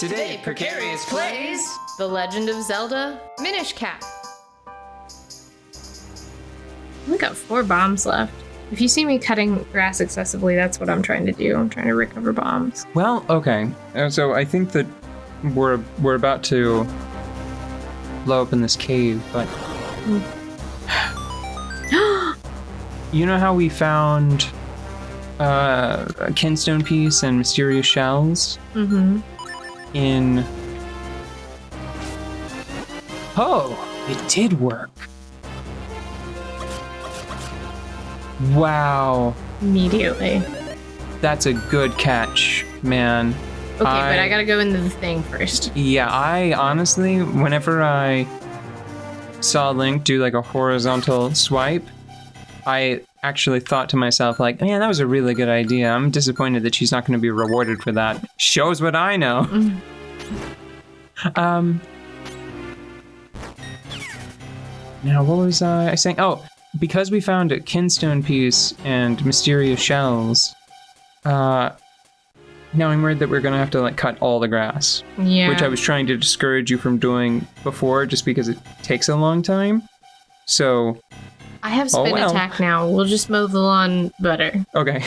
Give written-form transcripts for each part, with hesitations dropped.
Today, Precarious plays The Legend of Zelda Minish Cap. We got 4 bombs left. If you see me cutting grass excessively, that's what I'm trying to do. I'm trying to recover bombs. Well, okay. So I think that we're about to blow up in this cave, but you know how we found a kinstone piece and mysterious shells? Mm-hmm. Oh, it did work. Wow. Immediately. That's a good catch, man. Okay, but I gotta go into the thing first. Yeah, I honestly, whenever I saw Link do like a horizontal swipe, I actually thought to myself, like, man, that was a really good idea. I'm disappointed that she's not going to be rewarded for that. Shows what I know. Now, what was I saying? Oh, because we found a kinstone piece and mysterious shells, now I'm worried that we're going to have to like cut all the grass. Yeah. Which I was trying to discourage you from doing before just because it takes a long time. So I have spin attack now. We'll just mow the lawn better. Okay.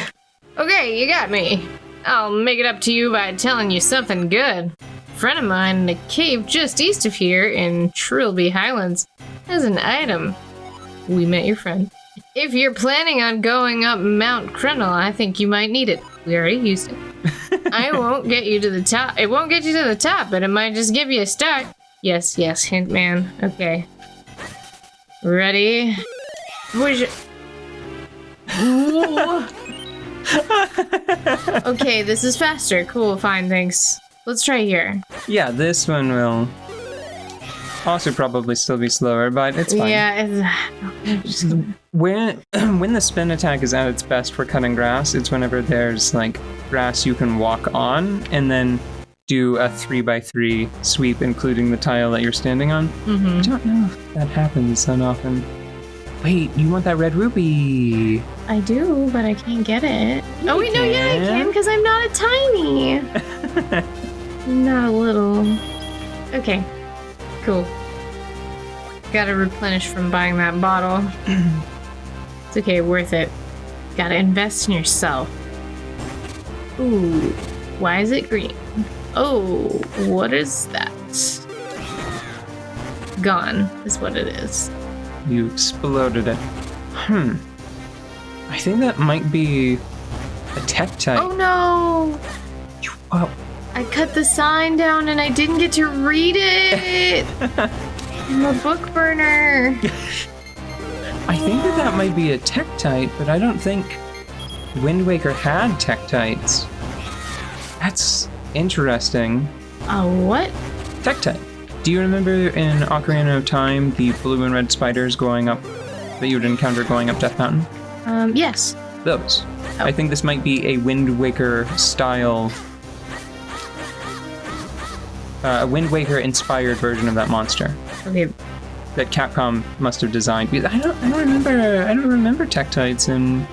Okay, you got me. I'll make it up to you by telling you something good. A friend of mine in a cave just east of here in Trilby Highlands has an item. We met your friend. If you're planning on going up Mount Krennel, I think you might need it. We already used it. I won't get you to the top. It won't get you to the top, but it might just give you a start. Yes, hint man. Okay. Ready? Okay, this is faster. Cool, fine, thanks. Let's try here. Yeah, this one will also probably still be slower, but it's fine. Yeah, When the spin attack is at its best for cutting grass, it's whenever there's like grass you can walk on and then do a 3x3 sweep, including the tile that you're standing on. Mm-hmm. I don't know if that happens that often. Wait, you want that red rupee? I do, but I can't get it. Yeah, wait, no, yeah, I can, because I'm not a tiny. I'm not a little. Okay, cool. Gotta replenish from buying that bottle. It's okay, worth it. Gotta invest in yourself. Ooh, why is it green? Oh, what is that? Gone is what it is. You exploded it. I think that might be a Tektite. Oh no! Oh. I cut the sign down and I didn't get to read it! I'm a book burner! I think that might be a Tektite, but I don't think Wind Waker had Tektites. That's interesting. A what? Tektite. Do you remember in Ocarina of Time the blue and red spiders going up that you would encounter going up Death Mountain? Yes. Those. Oh. I think this might be a Wind Waker style, a Wind Waker inspired version of that monster. Okay. That Capcom must have designed. Because I don't remember Tektites in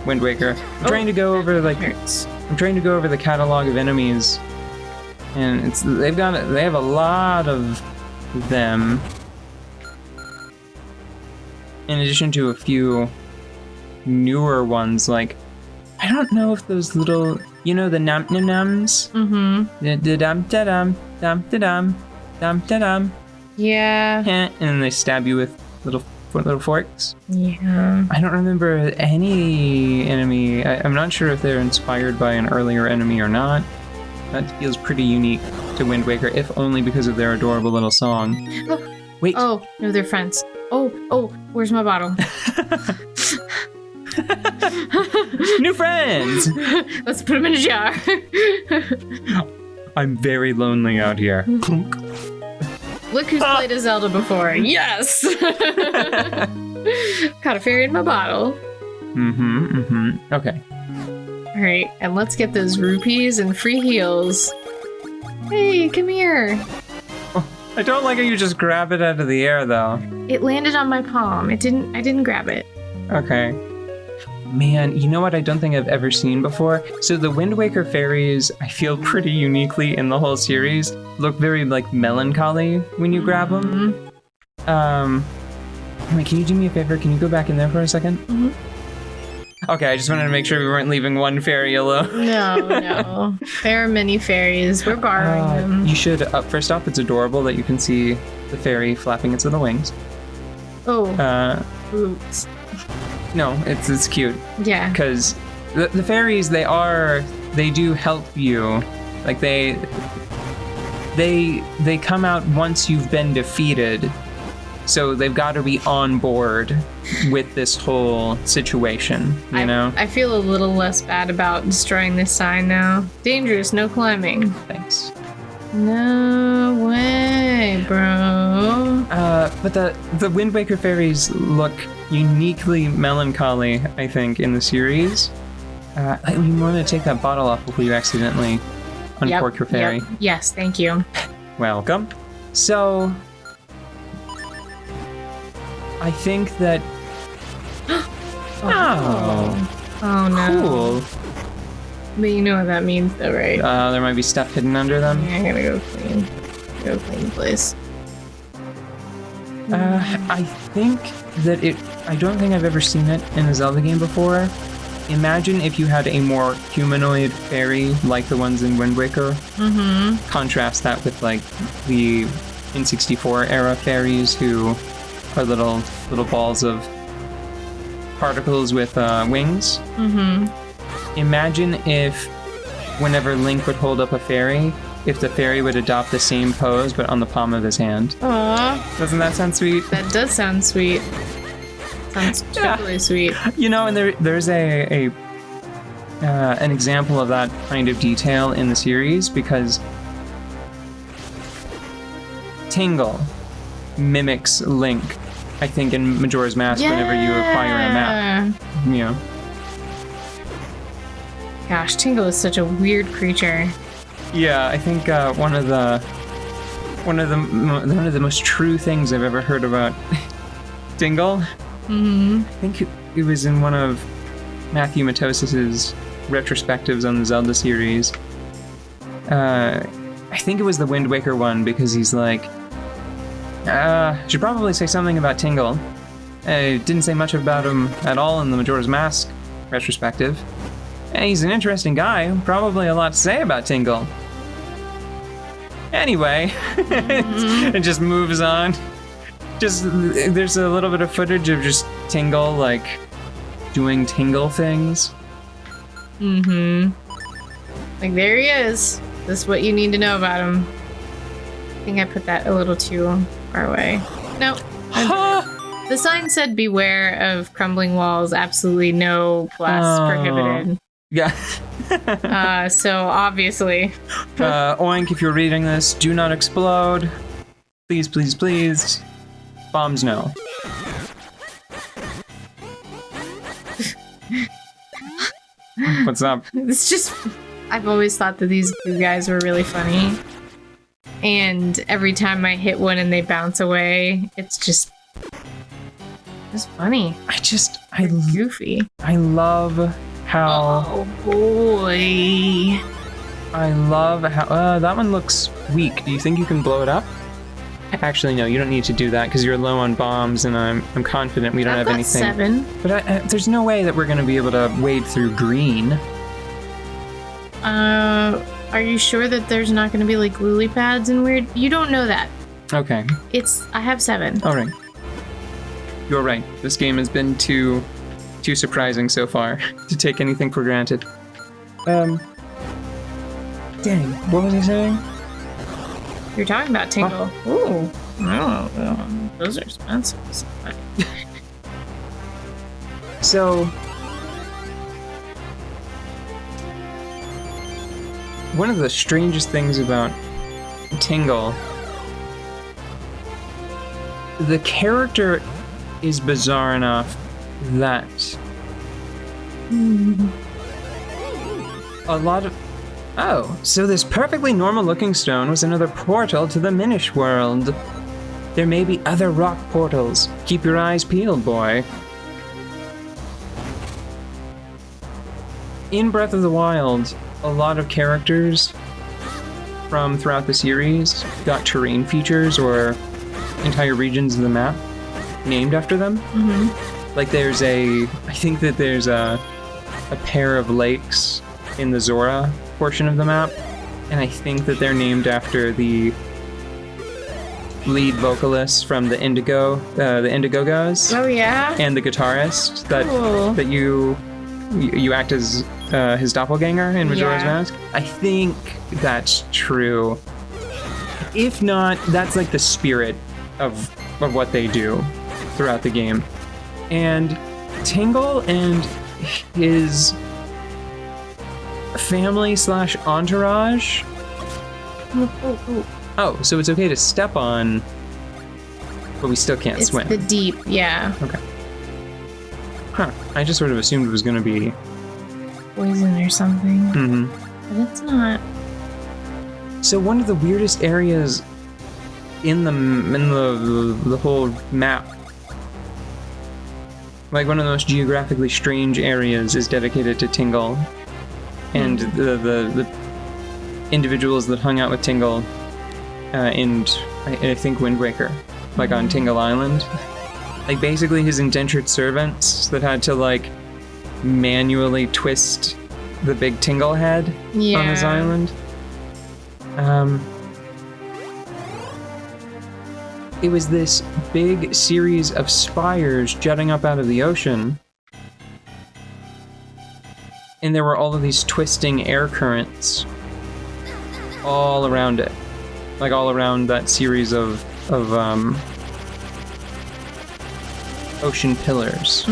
Wind Waker. I'm trying to go over the catalog of enemies, and they have a lot of them. In addition to a few newer ones, like I don't know if those little, the nam-nam-nams? Mm-hmm. The dum-da-dum, dum-da-dum, dum-da-dum. Yeah. And then they stab you with little forks. Yeah. I don't remember any enemy. I'm not sure if they're inspired by an earlier enemy or not. That feels pretty unique to Wind Waker, if only because of their adorable little song. Oh. Wait. Oh, no, they're friends. Oh, where's my bottle? New friends! Let's put them in a jar. I'm very lonely out here. Clunk. Look who's played a Zelda before. Yes! Caught a fairy in my bottle. Okay. Alright, and let's get those rupees and free heals. Hey, come here. Oh, I don't like how you just grab it out of the air, though. It landed on my palm. I didn't grab it. Okay. Man, you know what I don't think I've ever seen before? So the Wind Waker fairies, I feel pretty uniquely in the whole series, look very like melancholy when you grab them. Wait, can you do me a favor? Can you go back in there for a second? Okay, I just wanted to make sure we weren't leaving one fairy alone. No. There are many fairies. We're borrowing them. You should, first off, it's adorable that you can see the fairy flapping its little wings. Oh. Oops. No, it's cute. Yeah. Because the fairies, they do help you. Like, they come out once you've been defeated. So they've got to be on board with this whole situation, you know? I feel a little less bad about destroying this sign now. Dangerous, no climbing. Thanks. No way, bro. But the Wind Waker fairies look uniquely melancholy, I think, in the series. You want to take that bottle off before you accidentally uncork your fairy. Yep. Yes, thank you. Welcome. So, I think that... Oh no. Cool. But you know what that means though, right? There might be stuff hidden under them. Yeah, I gotta go clean. Go clean the place. I think that I don't think I've ever seen it in a Zelda game before. Imagine if you had a more humanoid fairy like the ones in Wind Waker. Contrast that with like the N64 era fairies who are little balls of particles with wings. Imagine if whenever Link would hold up a fairy, if the fairy would adopt the same pose but on the palm of his hand. Aww. Doesn't that sound sweet? That does sound sweet. Sounds totally sweet. You know, and there's an example of that kind of detail in the series because Tingle mimics Link, I think, in Majora's Mask whenever you acquire a map. You know. Gosh, Tingle is such a weird creature. Yeah, I think one of the most true things I've ever heard about Tingle. I think it was in one of Matthew Matosis's retrospectives on the Zelda series. I think it was the Wind Waker one because he's like, should probably say something about Tingle. I didn't say much about him at all in the Majora's Mask retrospective. And he's an interesting guy, probably a lot to say about Tingle. Anyway, it just moves on. There's a little bit of footage of just Tingle, like, doing Tingle things. Like, there he is. This is what you need to know about him. I think I put that a little too far away. No. The sign said beware of crumbling walls, absolutely no glass prohibited. Yeah. So obviously. Oink, if you're reading this, do not explode. Please, please, please. Bombs, no. What's up? It's just, I've always thought that these two guys were really funny. And every time I hit one and they bounce away, it's just funny. I Goofy. I love how... Oh boy. I love how... that one looks weak. Do you think you can blow it up? Actually, no, you don't need to do that because you're low on bombs and I'm confident we don't have anything. 7. But there's no way that we're going to be able to wade through green. Are you sure that there's not going to be like lily pads and weird? You don't know that. Okay. I have 7. All right. You're right. This game has been too surprising so far to take anything for granted. Dang, what was I saying? You're talking about Tingle. Ooh. Oh, those are expensive. So, one of the strangest things about Tingle, the character is bizarre enough that a lot of... Oh, so this perfectly normal looking stone was another portal to the Minish world. There may be other rock portals. Keep your eyes peeled, boy. in Breath of the Wild, a lot of characters from throughout the series got terrain features or entire regions of the map named after them. Like I think that there's a pair of lakes in the Zora portion of the map, and I think that they're named after the lead vocalists from the Indigo-Gas. Oh yeah? And the guitarist Cool. that you act as his doppelganger in Majora's Mask. I think that's true. If not, that's like the spirit of what they do throughout the game. And Tingle and his family / entourage. Oh, so it's okay to step on, but we still can't swim. It's the deep, yeah. Okay. Huh. I just sort of assumed it was going to be Poison or something. But it's not. So one of the weirdest areas in the whole map, like one of the most geographically strange areas, is dedicated to Tingle, and the individuals that hung out with Tingle in I think Wind Waker, like on Tingle Island, like basically his indentured servants that had to like manually twist the big Tingle head on his island. It was this big series of spires jutting up out of the ocean, and there were all of these twisting air currents all around it, like all around that series of ocean pillars.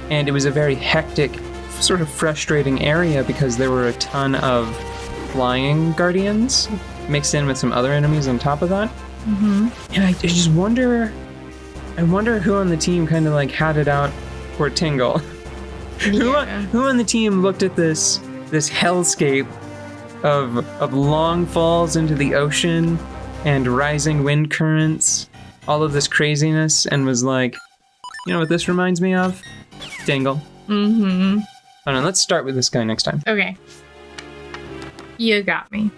And it was a very hectic, sort of frustrating area because there were a ton of flying guardians mixed in with some other enemies on top of that. And I just wonder, who on the team kind of like had it out for Tingle. Who on the team looked at this hellscape of long falls into the ocean and rising wind currents, all of this craziness, and was like, you know what this reminds me of? Tingle. Hold on, let's start with this guy next time. Okay. You got me.